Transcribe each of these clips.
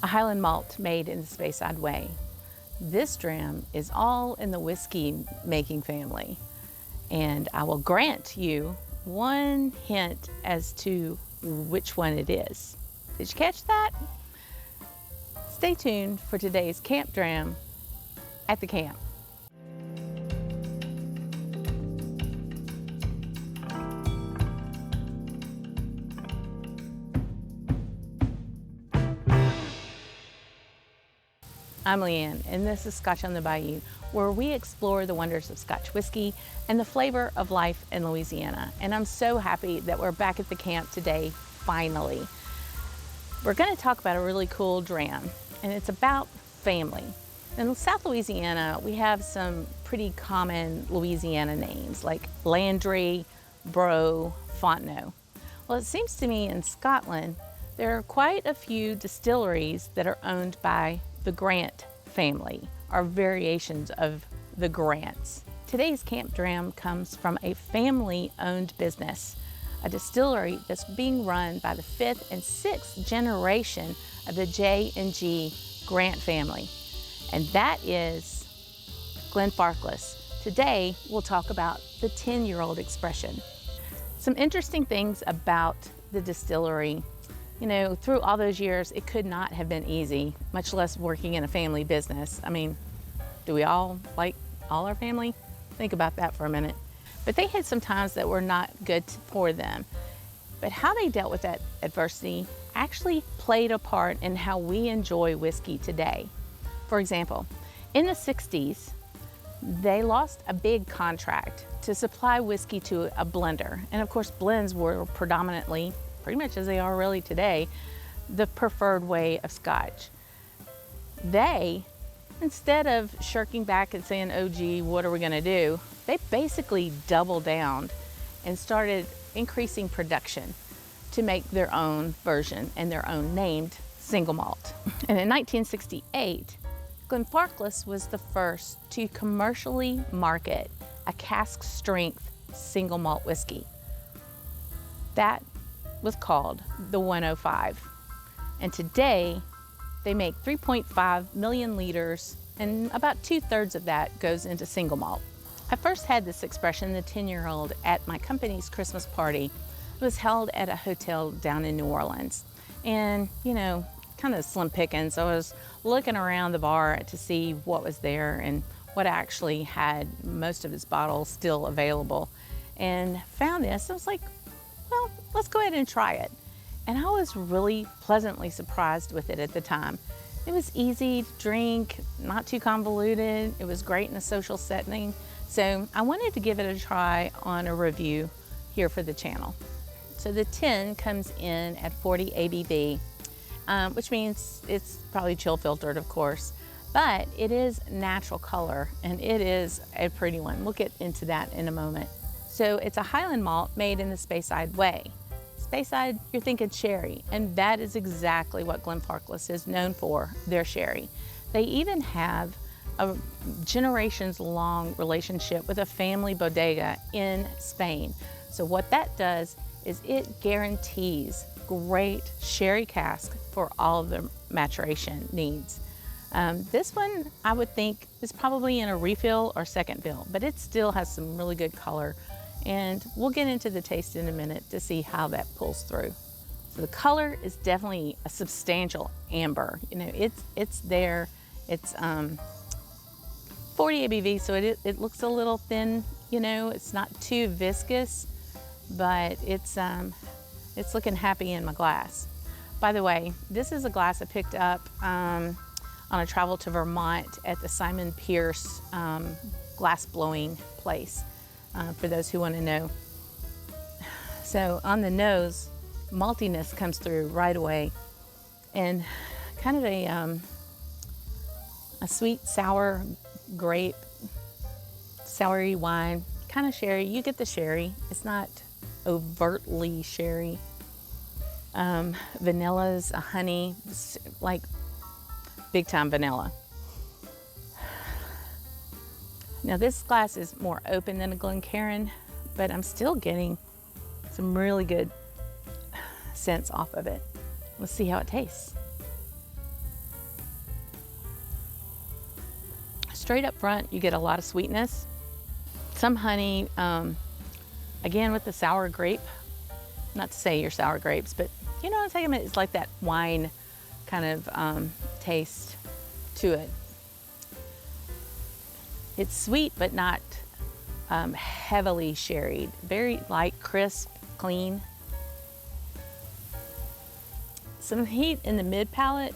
a Highland malt made in the Speyside way. This dram is all in the whiskey making family, and I will grant you one hint as to which one it is. Did you catch that? Stay tuned for today's camp dram at the camp. I'm Leanne, and this is Scotch on the Bayou, where we explore the wonders of Scotch whiskey and the flavor of life in Louisiana. And I'm so happy that we're back at the camp today, finally. We're going to talk about a really cool dram, and it's about family. In South Louisiana, we have some pretty common Louisiana names like Landry, Bro, Fontenot. Well, it seems to me in Scotland, there are quite a few distilleries that are owned by the Grant family, or variations of the Grants. Today's camp dram comes from a family-owned business, a distillery that's being run by the 5th and 6th generation of the J&G Grant family, and that is Glenfarclas. Today, we'll talk about the 10-year-old expression. Some interesting things about the distillery. You know, through all those years, it could not have been easy, much less working in a family business. I mean, do we all like all our family? Think about that for a minute. But they had some times that were not good for them. But how they dealt with that adversity actually played a part in how we enjoy whiskey today. For example, in the 60s, they lost a big contract to supply whiskey to a blender. And of course, blends were predominantly, pretty much as they are really today, the preferred way of Scotch. They, instead of shirking back and saying, oh gee, what are we gonna do? They basically doubled down and started increasing production to make their own version and their own named single malt. And in 1968, Glenfarclas was the first to commercially market a cask strength single malt whiskey. That was called the 105. And today, they make 3.5 million liters, and about 2/3 of that goes into single malt. I first had this expression, the 10-year-old, at my company's Christmas party. It was held at a hotel down in New Orleans. And, you know, kind of slim pickings. So I was looking around the bar to see what was there and what actually had most of its bottles still available. And found this, I was like, well, let's go ahead and try it. And I was really pleasantly surprised with it at the time. It was easy to drink, not too convoluted. It was great in a social setting. So I wanted to give it a try on a review here for the channel. So the tin comes in at 40 ABV, which means it's probably chill filtered, of course, but it is natural color and it is a pretty one. We'll get into that in a moment. So it's a Highland malt made in the Speyside way. Speyside, you're thinking sherry, and that is exactly what Glenfarclas is known for, their sherry. They even have a generations-long relationship with a family bodega in Spain. So what that does is it guarantees great sherry cask for all of their maturation needs. This one, I would think, is probably in a refill or second fill, but it still has some really good color. And we'll get into the taste in a minute to see how that pulls through. So the color is definitely a substantial amber. You know, it's there. It's 40 ABV, so it looks a little thin. You know, it's not too viscous, but it's looking happy in my glass. By the way, this is a glass I picked up on a travel to Vermont at the Simon Pierce glass blowing place. For those who want to know. So on the nose, maltiness comes through right away, and kind of a sweet, sour grape, soury wine, kind of sherry. You get the sherry. It's not overtly sherry. Vanilla's a honey, like big time vanilla. Now this glass is more open than a Glencairn, but I'm still getting some really good scents off of it. Let's see how it tastes. Straight up front, you get a lot of sweetness, some honey, again with the sour grape. Not to say you're sour grapes, but you know what I'm saying? It's like that wine kind of taste to it. It's sweet, but not heavily sherried. Very light, crisp, clean. Some heat in the mid palate.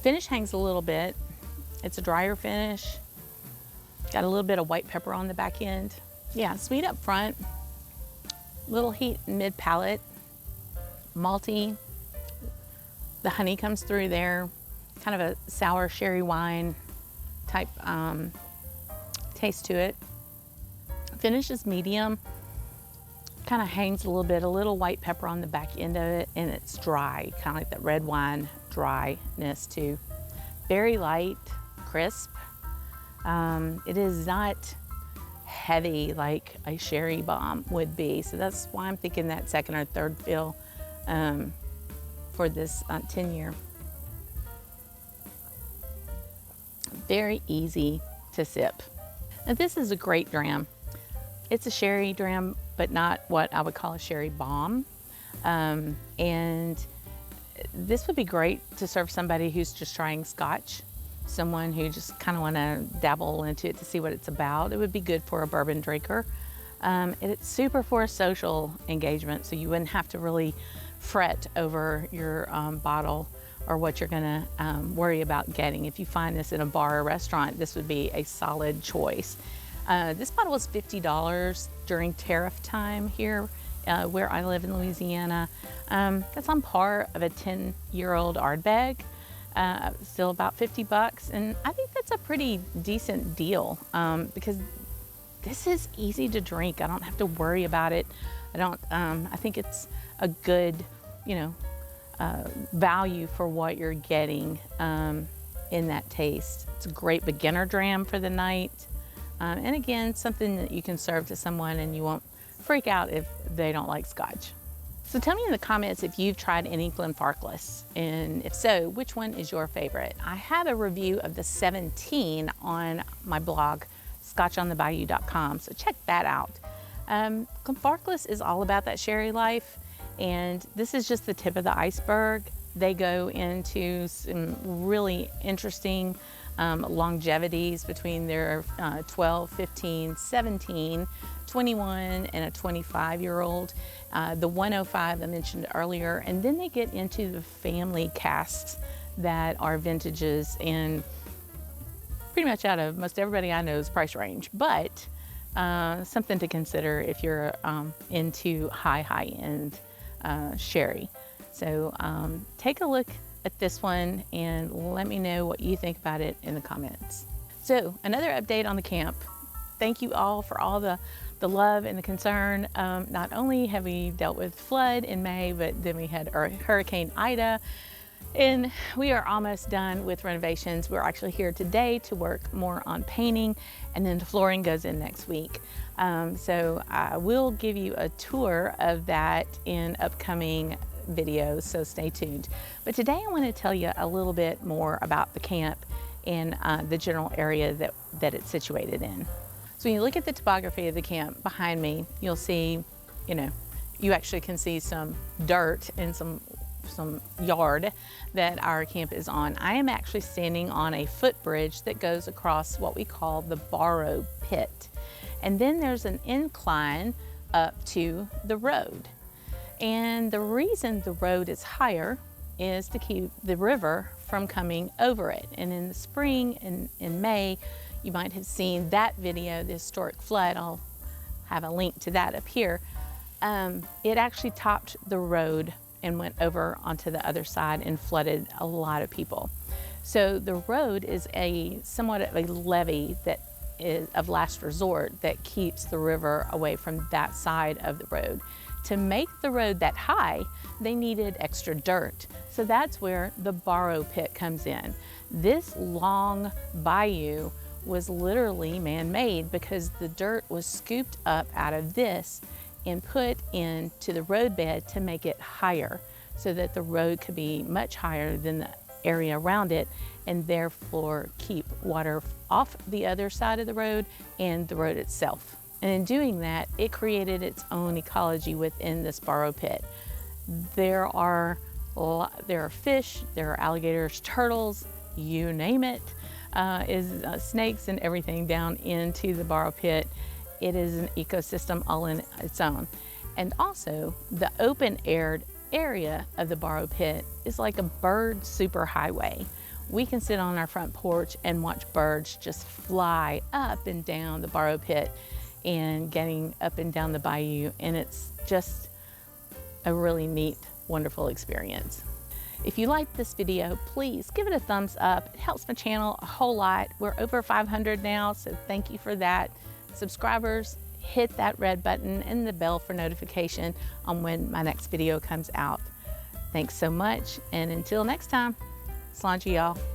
Finish hangs a little bit. It's a drier finish. Got a little bit of white pepper on the back end. Yeah, sweet up front. Little heat in mid palate. Malty. The honey comes through there. Kind of a sour sherry wine type taste to it. Finish is medium. Kind of hangs a little bit, a little white pepper on the back end of it, and it's dry, kind of like that red wine dryness too. Very light, crisp. It is not heavy like a sherry bomb would be, so that's why I'm thinking that second or third fill for this 10-year. Very easy to sip. Now this is a great dram. It's a sherry dram, but not what I would call a sherry bomb. And this would be great to serve somebody who's just trying Scotch, someone who just kind of want to dabble into it to see what it's about. It would be good for a bourbon drinker. And it's super for a social engagement, so you wouldn't have to really fret over your bottle or what you're gonna worry about getting. If you find this in a bar or restaurant, this would be a solid choice. This bottle was $50 during tariff time here where I live in Louisiana. That's on par of a 10-year-old Ardbeg, still about 50 bucks. And I think that's a pretty decent deal because this is easy to drink. I don't have to worry about it. I think it's a good, value for what you're getting in that taste. It's a great beginner dram for the night. And again, something that you can serve to someone and you won't freak out if they don't like Scotch. So tell me in the comments if you've tried any Glenfarclas, and if so, which one is your favorite? I have a review of the 17 on my blog, scotchonthebayou.com, so check that out. Glenfarclas is all about that sherry life, and this is just the tip of the iceberg. They go into some really interesting longevities between their 12, 15, 17, 21, and a 25-year-old. The 105 I mentioned earlier, and then they get into the family casks that are vintages and pretty much out of most everybody I know's price range, but something to consider if you're into high-end sherry. So take a look at this one and let me know what you think about it in the comments. So another update on the camp. Thank you all for all the love and the concern. Not only have we dealt with flood in May, but then we had Hurricane Ida, and we are almost done with renovations. We're actually here today to work more on painting, and then the flooring goes in next week. So I will give you a tour of that in upcoming videos, so stay tuned. But today I want to tell you a little bit more about the camp and the general area that it's situated in. So when you look at the topography of the camp behind me, you'll see, you actually can see some dirt and some yard that our camp is on. I am actually standing on a footbridge that goes across what we call the Bayou pit. And then there's an incline up to the road. And the reason the road is higher is to keep the river from coming over it. And in the spring and in May, you might have seen that video, the historic flood. I'll have a link to that up here. It actually topped the road and went over onto the other side and flooded a lot of people. So the road is somewhat of a levee that is of last resort that keeps the river away from that side of the road. To make the road that high, they needed extra dirt. So that's where the Bayou pit comes in. This long bayou was literally man-made because the dirt was scooped up out of this and put into the roadbed to make it higher so that the road could be much higher than area around it, and therefore keep water off the other side of the road and the road itself. And in doing that, it created its own ecology within this borrow pit. There are fish, there are alligators, turtles, you name it, snakes and everything down into the borrow pit. It is an ecosystem all in its own. And also, the open-aired area of the borrow pit is like a bird superhighway. We can sit on our front porch and watch birds just fly up and down the borrow pit and getting up and down the bayou, and it's just a really neat, wonderful experience. If you liked this video, please give it a thumbs up. It helps my channel a whole lot. We're over 500 now, so thank you for that. Subscribers, hit that red button and the bell for notification on when my next video comes out. Thanks so much, and until next time, Sláinte y'all.